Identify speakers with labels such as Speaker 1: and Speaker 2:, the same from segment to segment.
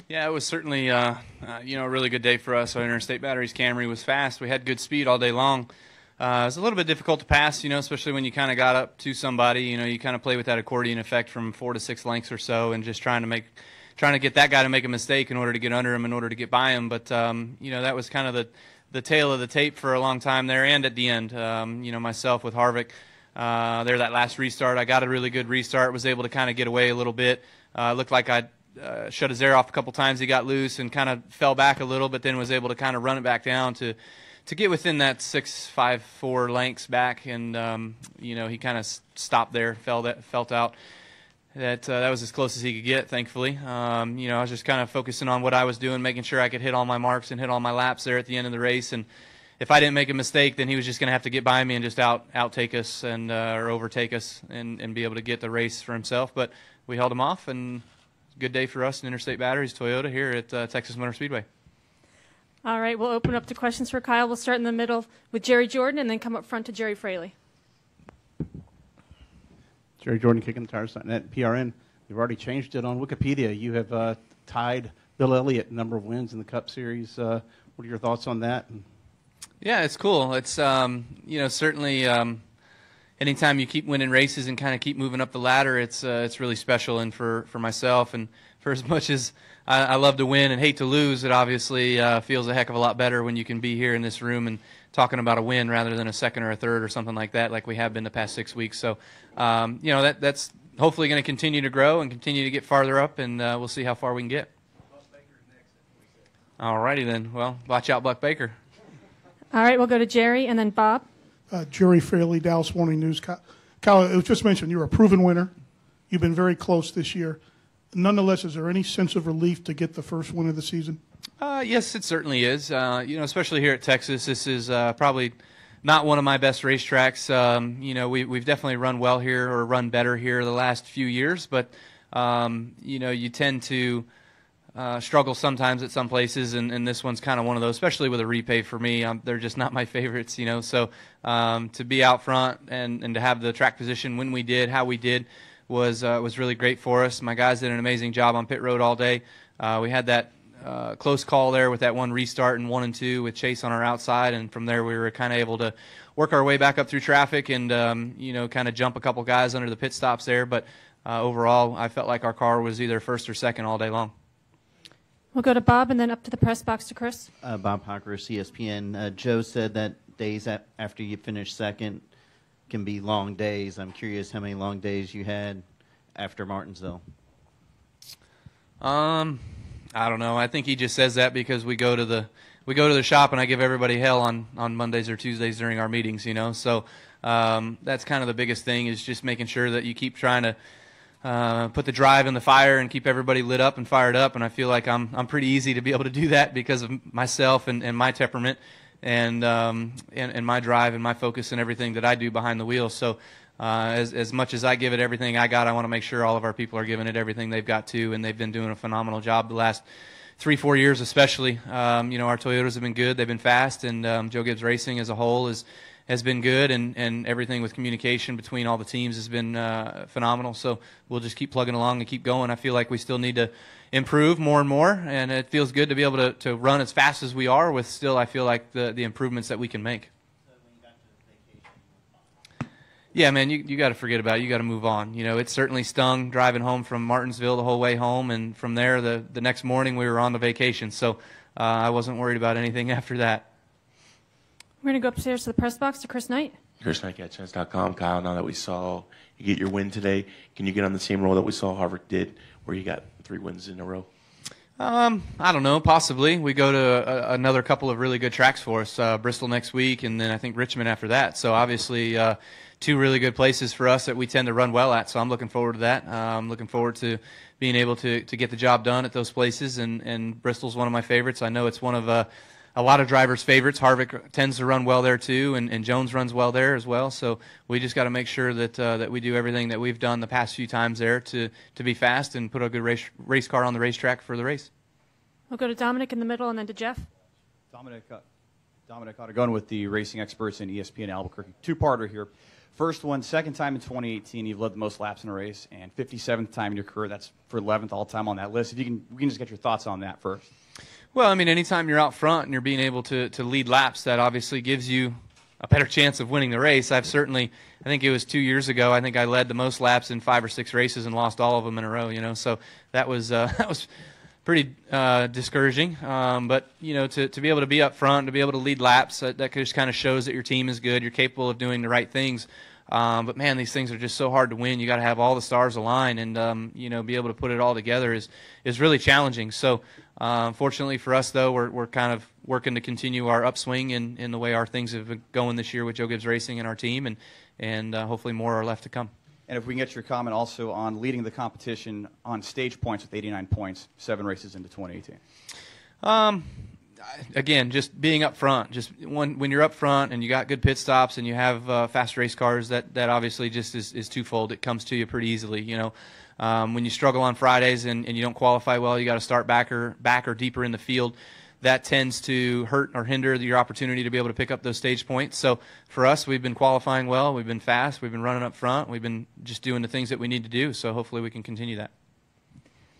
Speaker 1: Yeah, it was certainly a really good day for us. Our Interstate Batteries Camry was fast. We had good speed all day long. It was a little bit difficult to pass, especially when you kind of got up to somebody. You kind of play with that accordion effect from 4 to 6 lengths or so, and just trying to get that guy to make a mistake in order to get under him, in order to get by him. But that was kind of the tail of the tape for a long time there, and at the end, myself with Harvick. There, that last restart, I got a really good restart, was able to kind of get away a little bit. Looked like I shut his air off a couple times. He got loose and kind of fell back a little, but then was able to kind of run it back down to get within that 6.54 lengths back, and he kind of stopped there, felt out. That was as close as he could get, thankfully. I was just kind of focusing on what I was doing, making sure I could hit all my marks and hit all my laps there at the end of the race. And if I didn't make a mistake, then he was just going to have to get by me and just outtake us and or overtake us and be able to get the race for himself. But we held him off, and good day for us in Interstate Batteries Toyota here at Texas Motor Speedway.
Speaker 2: All right, we'll open up to questions for Kyle. We'll start in the middle with Jerry Jordan and then come up front to Jerry Fraley.
Speaker 3: Jerry Jordan, Kicking the Tires.net, PRN. You've already changed it on Wikipedia. You have tied Bill Elliott number of wins in the Cup Series. What are your thoughts on that?
Speaker 1: Yeah, it's cool. It's certainly anytime you keep winning races and kind of keep moving up the ladder, it's really special. And for myself, and for as much as I love to win and hate to lose, it obviously feels a heck of a lot better when you can be here in this room and talking about a win rather than a second or a third or something like that, like we have been the past 6 weeks. So that's hopefully going to continue to grow and continue to get farther up, and we'll see how far we can get. All righty then. Well, watch out, Buck Baker.
Speaker 2: All right, we'll go to Jerry and then Bob.
Speaker 4: Jerry Fraley, Dallas Morning News. Kyle, it was just mentioned you're a proven winner. You've been very close this year. Nonetheless, is there any sense of relief to get the first win of the season?
Speaker 1: Yes, it certainly is. Especially here at Texas, this is probably not one of my best racetracks. We've definitely run well here, or run better here the last few years, but you tend to struggle sometimes at some places, and this one's kind of one of those, especially with a repay for me. They're just not my favorites, So to be out front and to have the track position when we did, how we did, was really great for us. My guys did an amazing job on pit road all day. We had that close call there with that one restart in 1 and 2 with Chase on our outside, and from there we were kind of able to work our way back up through traffic and kind of jump a couple guys under the pit stops there. But overall, I felt like our car was either first or second all day long.
Speaker 2: We'll go to Bob and then up to the press box to Chris.
Speaker 5: Bob Hocker, ESPN. Joe said that days after you finish second can be long days. I'm curious how many long days you had after Martinsville.
Speaker 1: I don't know. I think he just says that because we go to the shop and I give everybody hell on Mondays or Tuesdays during our meetings. So that's kind of the biggest thing, is just making sure that you keep trying to put the drive in the fire and keep everybody lit up and fired up. And I feel like I'm pretty easy to be able to do that because of myself and my temperament and my drive and my focus and everything that I do behind the wheel. So as much as I give it everything I got, I want to make sure all of our people are giving it everything they've got to, and they've been doing a phenomenal job the last 3-4 years especially. Our Toyotas have been good. They've been fast, and Joe Gibbs Racing as a whole has been good, and everything with communication between all the teams has been phenomenal. So we'll just keep plugging along and keep going. I feel like we still need to improve more and more, and it feels good to be able to run as fast as we are with still, I feel like, the improvements that we can make. Yeah, man, you got to forget about it. You got to move on. It certainly stung driving home from Martinsville the whole way home, and from there, the next morning we were on the vacation. So I wasn't worried about anything after that.
Speaker 2: We're going to go upstairs to the press box to Chris Knight.
Speaker 6: Chris Knight, CatChance.com. Kyle, now that we saw you get your win today, can you get on the same roll that we saw Harvick did, where you got 3 wins in a row?
Speaker 1: I don't know, possibly. We go to another couple of really good tracks for us, Bristol next week, and then I think Richmond after that. So obviously 2 really good places for us that we tend to run well at, so I'm looking forward to that. I'm looking forward to being able to get the job done at those places, and Bristol's one of my favorites. I know it's one of a lot of drivers' favorites. Harvick tends to run well there too, and Jones runs well there as well. So we just got to make sure that we do everything that we've done the past few times there to be fast and put a good race car on the racetrack for the race.
Speaker 2: We'll go to Dominic in the middle and then to Jeff.
Speaker 7: Dominic Ottagon with the Racing Experts and ESPN Albuquerque. Two-parter here. First one, second time in 2018, you've led the most laps in a race, and 57th time in your career. That's for 11th all-time on that list. If we can just get your thoughts on that first.
Speaker 1: Well, I mean, anytime you're out front and you're being able to lead laps, that obviously gives you a better chance of winning the race. I think it was 2 years ago, I think I led the most laps in 5 or 6 races and lost all of them in a row, so that was pretty discouraging. But, to be able to be up front, to be able to lead laps, that just kind of shows that your team is good, you're capable of doing the right things. But, man, these things are just so hard to win. You got to have all the stars align, and, be able to put it all together is really challenging. So, fortunately for us, though, we're kind of working to continue our upswing in the way our things have been going this year with Joe Gibbs Racing and our team, and hopefully more are left to come.
Speaker 7: And if we can get your comment also on leading the competition on stage points with 89 points, 7 races into 2018.
Speaker 1: Again, just being up front. Just when you're up front and you got good pit stops and you have fast race cars, that obviously just is twofold. It comes to you pretty easily. When you struggle on Fridays and you don't qualify well, you got to start back or deeper in the field. That tends to hurt or hinder your opportunity to be able to pick up those stage points. So for us, we've been qualifying well, we've been fast, we've been running up front, we've been just doing the things that we need to do. So hopefully we can continue that.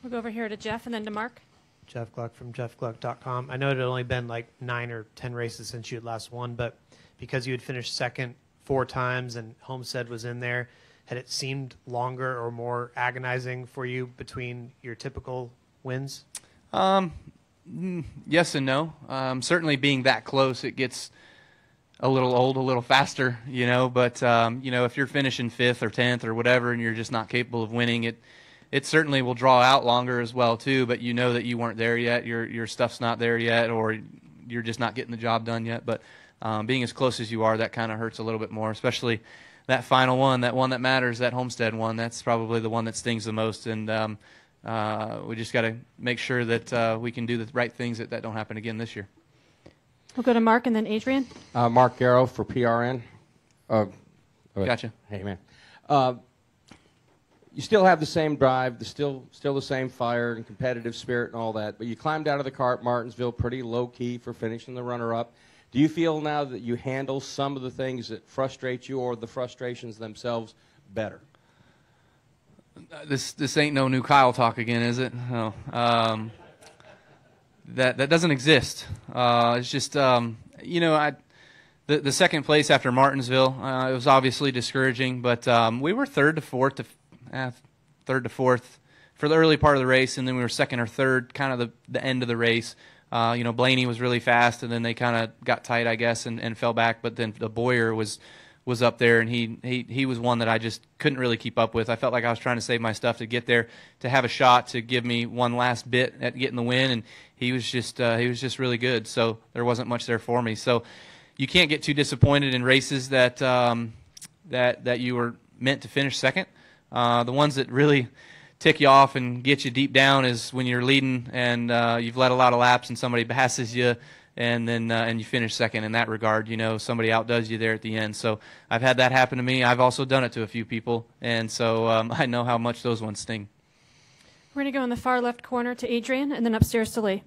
Speaker 2: We'll go over here to Jeff and then to Mark.
Speaker 8: Jeff Gluck from jeffgluck.com. I know it had only been like 9 or 10 races since you had last won, but because you had finished second 4 times and Homestead was in there, had it seemed longer or more agonizing for you between your typical wins?
Speaker 1: Yes and no. Certainly being that close, it gets a little old, a little faster, But, if you're finishing 5th or 10th or whatever and you're just not capable of winning, it certainly will draw out longer as well, too. But you know that you weren't there yet, your stuff's not there yet, or you're just not getting the job done yet. But being as close as you are, that kind of hurts a little bit more, especially that final one, that one that matters, that Homestead one. That's probably the one that stings the most. And we just got to make sure that we can do the right things that don't happen again this year.
Speaker 2: We'll go to Mark and then Adrian.
Speaker 9: Mark Garrow for PRN.
Speaker 1: Gotcha.
Speaker 9: Hey, man. You still have the same drive, still the same fire and competitive spirit and all that, but you climbed out of the car at Martinsville pretty low-key for finishing the runner-up. Do you feel now that you handle some of the things that frustrate you or the frustrations themselves better?
Speaker 1: This ain't no new Kyle talk again, is it? No. That doesn't exist. It's just, the second place after Martinsville, it was obviously discouraging, but we were third to fourth for the early part of the race, and then we were second or third kind of the end of the race. Blaney was really fast, and then they kind of got tight, I guess, and fell back, but then the Boyer was up there, and he was one that I just couldn't really keep up with. I felt like I was trying to save my stuff to get there, to have a shot to give me one last bit at getting the win, and he was just really good. So there wasn't much there for me. So you can't get too disappointed in races that that you were meant to finish second. The ones that really tick you off and get you deep down is when you're leading and you've led a lot of laps and somebody passes you. And then and you finish second in that regard. Somebody outdoes you there at the end. So I've had that happen to me. I've also done it to a few people, and so I know how much those ones sting.
Speaker 2: We're going to go in the far left corner to Adrian, and then upstairs to Lee.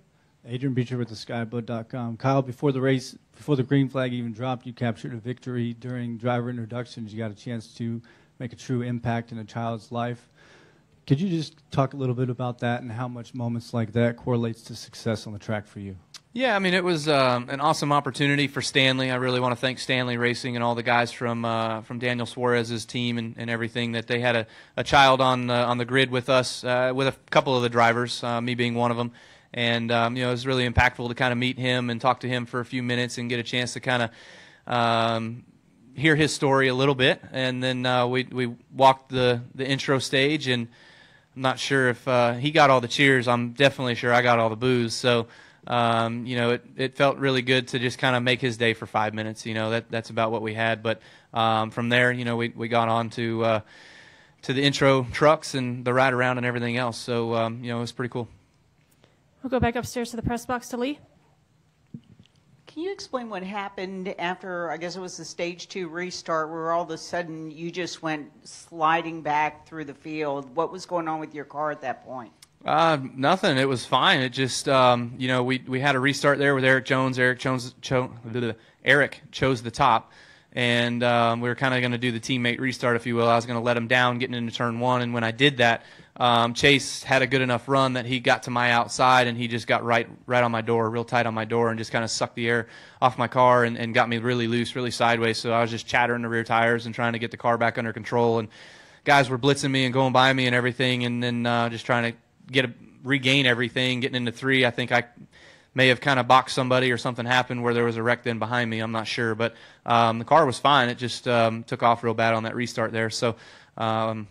Speaker 10: Adrian Beecher with theskyblue.com. Kyle, before the race, before the green flag even dropped, you captured a victory during driver introductions. You got a chance to make a true impact in a child's life. Could you just talk a little bit about that and how much moments like that correlates to success on the track for you?
Speaker 1: Yeah, I mean, it was an awesome opportunity for Stanley. I really want to thank Stanley Racing and all the guys from Daniel Suarez's team and everything, that they had a child on the grid with us, with a couple of the drivers, me being one of them. And, it was really impactful to kind of meet him and talk to him for a few minutes and get a chance to kind of hear his story a little bit. And then we walked the intro stage, and I'm not sure if he got all the cheers. I'm definitely sure I got all the boos. So, it felt really good to just kind of make his day for 5 minutes. That's about what we had. But from there, we got on to the intro trucks and the ride around and everything else. So, it was pretty cool.
Speaker 2: We'll go back upstairs to the press box to Lee.
Speaker 11: Can you explain what happened after, I guess it was the stage 2 restart, where all of a sudden you just went sliding back through the field? What was going on with your car at that point?
Speaker 1: Nothing. It was fine. It just, we had a restart there with Eric Jones. Eric chose the top, and we were kind of going to do the teammate restart, if you will. I was going to let him down getting into turn 1, and when I did that, Chase had a good enough run that he got to my outside, and he just got right on my door, real tight on my door, and just kind of sucked the air off my car and got me really loose, really sideways. So I was just chattering the rear tires and trying to get the car back under control, and guys were blitzing me and going by me and everything, and then just trying to regain everything, getting into 3. I think I may have kind of boxed somebody or something happened where there was a wreck then behind me. I'm not sure, but the car was fine. It just took off real bad on that restart there. So, no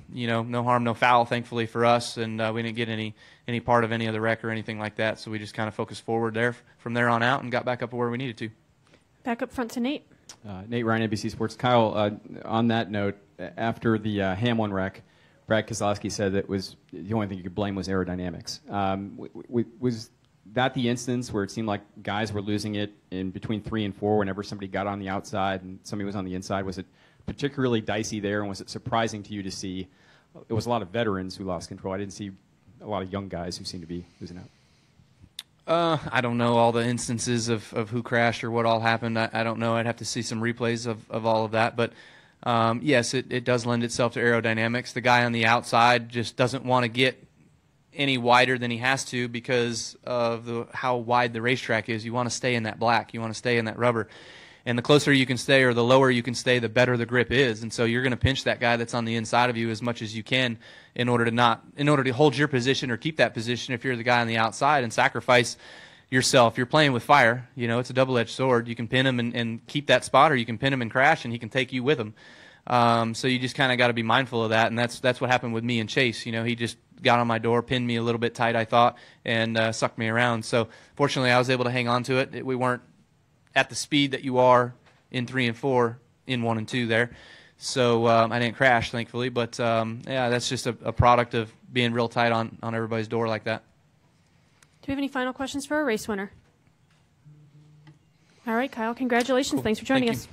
Speaker 1: harm, no foul, thankfully for us, and we didn't get any part of any of the wreck or anything like that. So we just kind of focused forward there from there on out and got back up where we needed to.
Speaker 2: Back up front to Nate.
Speaker 12: Nate Ryan, NBC Sports. Kyle, on that note, after the Ham 1 wreck, Brad Keselowski said that was the only thing you could blame was aerodynamics. Was that the instance where it seemed like guys were losing it in between 3 and 4 whenever somebody got on the outside and somebody was on the inside? Was it particularly dicey there, and was it surprising to you to see? It was a lot of veterans who lost control. I didn't see a lot of young guys who seemed to be losing out.
Speaker 1: I don't know all the instances of who crashed or what all happened. I don't know. I'd have to see some replays of all of that. But, yes, it does lend itself to aerodynamics. The guy on the outside just doesn't want to get any wider than he has to because of how wide the racetrack is. You want to stay in that black. You want to stay in that rubber. And the closer you can stay or the lower you can stay, the better the grip is. And so you're going to pinch that guy that's on the inside of you as much as you can in order to hold your position or keep that position if you're the guy on the outside and sacrifice yourself. You're playing with fire. It's a double-edged sword. You can pin him and keep that spot, or you can pin him and crash, and he can take you with him. So you just kind of got to be mindful of that, and that's what happened with me and Chase. He just got on my door, pinned me a little bit tight, I thought, and sucked me around. So fortunately, I was able to hang on to it. We weren't at the speed that you are in 3 and 4 in 1 and 2 there. So I didn't crash, thankfully. But, that's just a product of being real tight on everybody's door like that.
Speaker 2: Do we have any final questions for our race winner? All right, Kyle, congratulations. Cool. Thanks for joining us.